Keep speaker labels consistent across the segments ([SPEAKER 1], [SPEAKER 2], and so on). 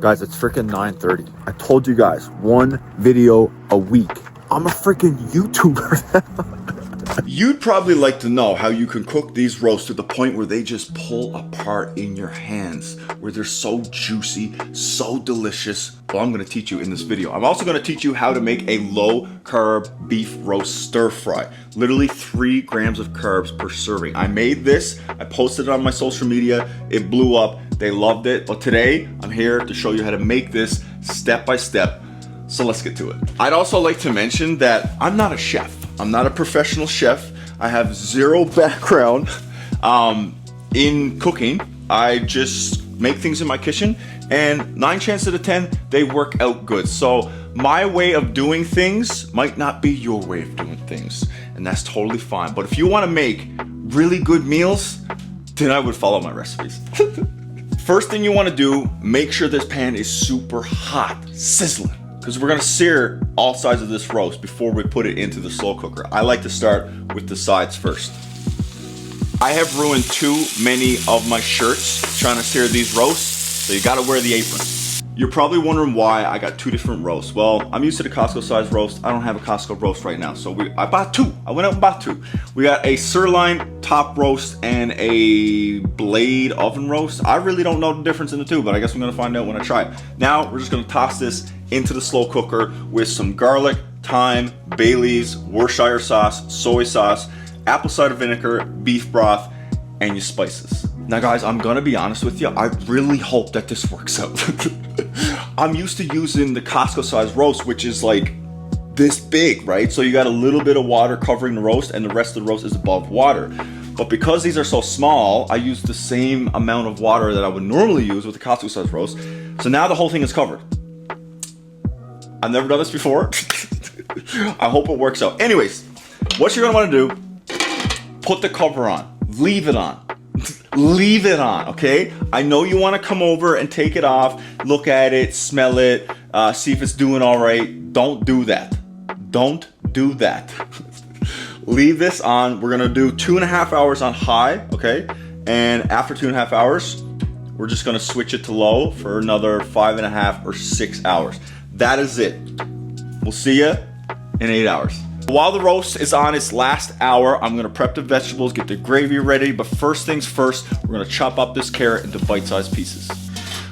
[SPEAKER 1] Guys, it's freaking 9:30. I told you guys, one video a week. I'm a freaking YouTuber.
[SPEAKER 2] You'd probably like to know how you can cook these roasts to the point where they just pull apart in your hands, where they're so juicy, so delicious. Well, I'm gonna teach you in this video. I'm also gonna teach you how to make a low-carb beef roast stir fry. Literally 3 grams of carbs per serving. I made this, I posted it on my social media, it blew up, they loved it. But today, I'm here to show you how to make this step by step. So let's get to it. I'd also like to mention that I'm not a chef. I'm not a professional chef. I have zero background in cooking. I just make things in my kitchen, and 9 chances out of 10, they work out good. So my way of doing things might not be your way of doing things, and that's totally fine. But if you wanna make really good meals, then I would follow my recipes. First thing you wanna do, make sure this pan is super hot, sizzling, because we're gonna sear all sides of this roast before we put it into the slow cooker. I like to start with the sides first. I have ruined too many of my shirts trying to sear these roasts, so you gotta wear the apron. You're probably wondering why I got 2 different roasts. Well, I'm used to the Costco size roast. I don't have a Costco roast right now, so I bought 2. I went out and bought 2. We got a sirloin top roast and a blade oven roast. I really don't know the difference in the 2, but I guess I'm gonna find out when I try it. Now, we're just gonna toss this into the slow cooker with some garlic, thyme, bay leaves, Worcestershire sauce, soy sauce, apple cider vinegar, beef broth, and your spices. Now guys, I'm gonna be honest with you, I really hope that this works out. I'm used to using the Costco size roast, which is like this big, right? So you got a little bit of water covering the roast and the rest of the roast is above water. But because these are so small, I use the same amount of water that I would normally use with the Costco size roast. So now the whole thing is covered. I've never done this before. I hope it works out. Anyways, what you're gonna wanna do, put the cover on, leave it on. Leave it on, okay? I know you wanna come over and take it off, look at it, smell it, see if it's doing all right. Don't do that. Don't do that. Leave this on. We're gonna do 2.5 hours on high, okay? And after 2.5 hours, we're just gonna switch it to low for another 5.5 or 6 hours. That is it. We'll see you in 8 hours. While the roast is on its last hour, I'm gonna prep the vegetables, get the gravy ready, but first things first, we're gonna chop up this carrot into bite-sized pieces.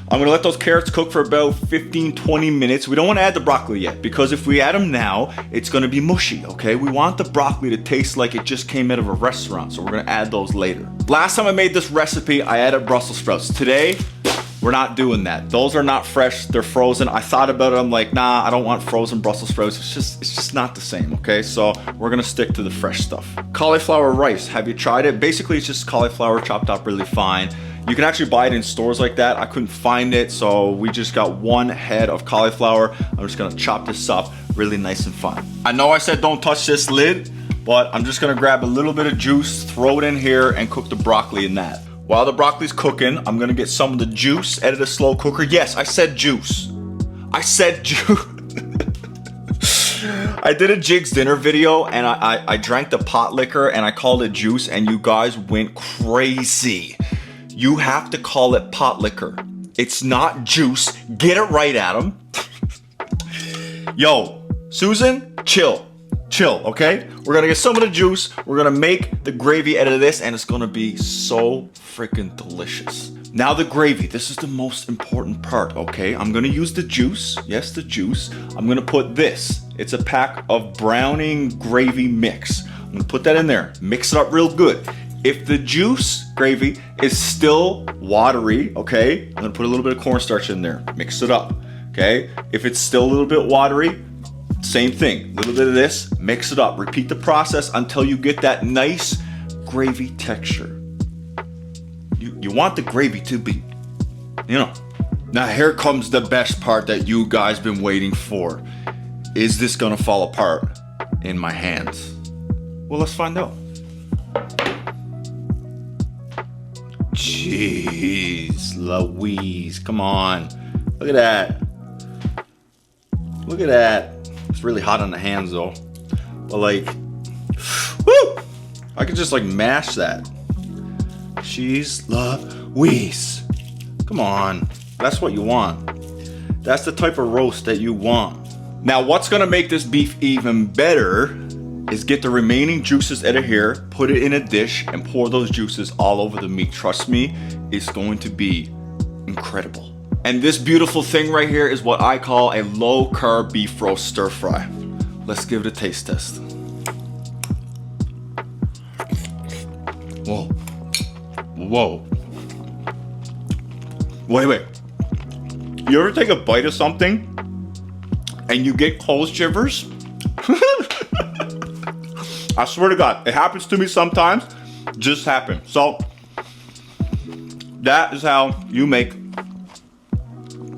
[SPEAKER 2] I'm gonna let those carrots cook for about 15-20 minutes. We don't wanna add the broccoli yet, because if we add them now, it's gonna be mushy, okay? We want the broccoli to taste like it just came out of a restaurant, so we're gonna add those later. Last time I made this recipe, I added Brussels sprouts. Today, we're not doing that. Those are not fresh, they're frozen. I thought about it, I'm like, nah, I don't want frozen Brussels sprouts. It's just not the same, okay? So we're gonna stick to the fresh stuff. Cauliflower rice, have you tried it? Basically, it's just cauliflower chopped up really fine. You can actually buy it in stores like that. I couldn't find it, so we just got 1 head of cauliflower. I'm just gonna chop this up really nice and fine. I know I said don't touch this lid, but I'm just gonna grab a little bit of juice, throw it in here, and cook the broccoli in that. While the broccoli's cooking, I'm gonna get some of the juice out of the slow cooker. Yes, I said juice. I said juice. I did a Jig's dinner video and I drank the pot liquor and I called it juice and you guys went crazy. You have to call it pot liquor. It's not juice. Get it right, Adam. Yo, Susan, chill. Chill, okay? We're gonna get some of the juice, we're gonna make the gravy out of this, and it's gonna be so freaking delicious. Now the gravy, this is the most important part, okay? I'm gonna use the juice, yes, the juice. I'm gonna put this, it's a pack of browning gravy mix. I'm gonna put that in there, mix it up real good. If the juice gravy is still watery, okay? I'm gonna put a little bit of cornstarch in there, mix it up, okay? If it's still a little bit watery, same thing, a little bit of this, mix it up. Repeat the process until you get that nice gravy texture. You want the gravy to be, you know. Now here comes the best part that you guys been waiting for. Is this gonna fall apart in my hands? Well, let's find out. Jeez Louise, come on. Look at that. Look at that. It's really hot on the hands though. But like, woo! I could just like mash that. Jeez Louise. Come on. That's what you want. That's the type of roast that you want. Now, what's gonna make this beef even better is get the remaining juices out of here, put it in a dish, and pour those juices all over the meat. Trust me, it's going to be incredible. And this beautiful thing right here is what I call a low-carb beef roast stir fry. Let's give it a taste test. Whoa. Whoa. Wait. You ever take a bite of something and you get cold shivers? I swear to God, it happens to me sometimes. Just happened. So that is how you make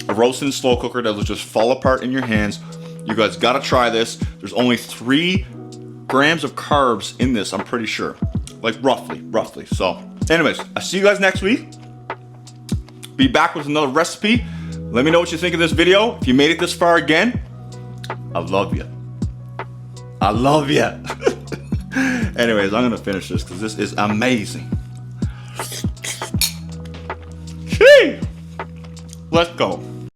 [SPEAKER 2] a roast in a slow cooker that will just fall apart in your hands. You guys gotta try this. There's only 3 grams of carbs in this, I'm pretty sure. Like roughly. So anyways, I'll see you guys next week. Be back with another recipe. Let me know what you think of this video. If you made it this far again, I love you. I love you. Anyways, I'm gonna finish this because this is amazing. Gee! Let's go.